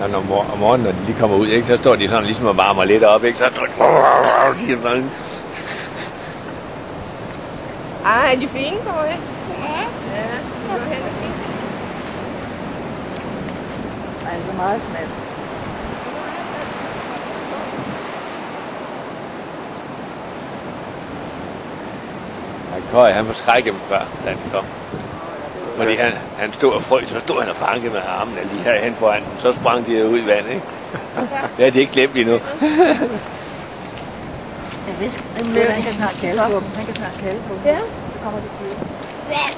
Når om morgenen, når de lige kommer ud, ikke, så står de sådan ligesom og varmer lidt op, ikke? Så står de sådan. Er de fine, Kåre? Ja. Ja, det var helt fint. Nej, det er så meget smalt. Køj, han forskrækkede dem før, da han kom. Fordi han stod og frøs, så stod han og bankede med armene lige herhen foran dem. Så sprang de ud i vandet, ikke? Det har de ikke glemt endnu. Jeg vidste, han kan snart kalde på dem. Han kan snart kalde på dem. Ja. Så kommer de til. Hvad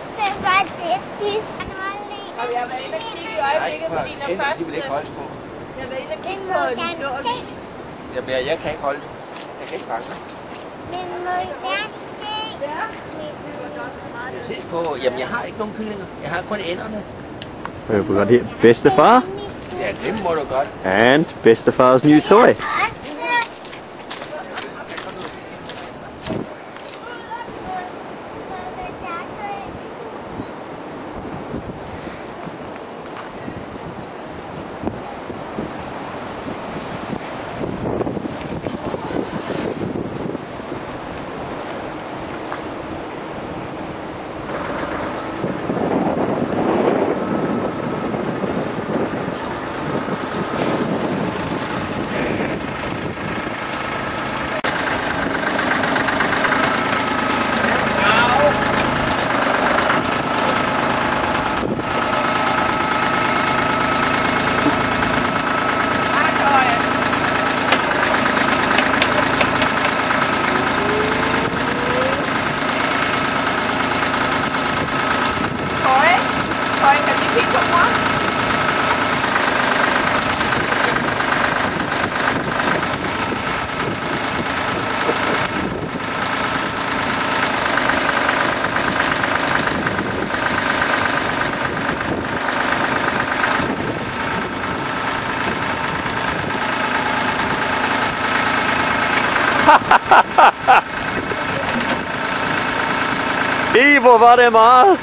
var det sidst? Og jeg har været inde og kigge i øjeblikket på dine første. De vil ikke holdes på. Jeg har været inde og kigge på din blå avis. Jamen, jeg kan ikke holde det. Jeg kan ikke fange det. Men må jeg gerne se? Ja. Ses på, jamen jeg har ikke nogen kyllinger. Jeg har kun ænderne. We got here Bedstefar Ja, det må du godt. and Bedstefar's new toy. Kåre, kan vi kigge på mor? Hvor var det meget!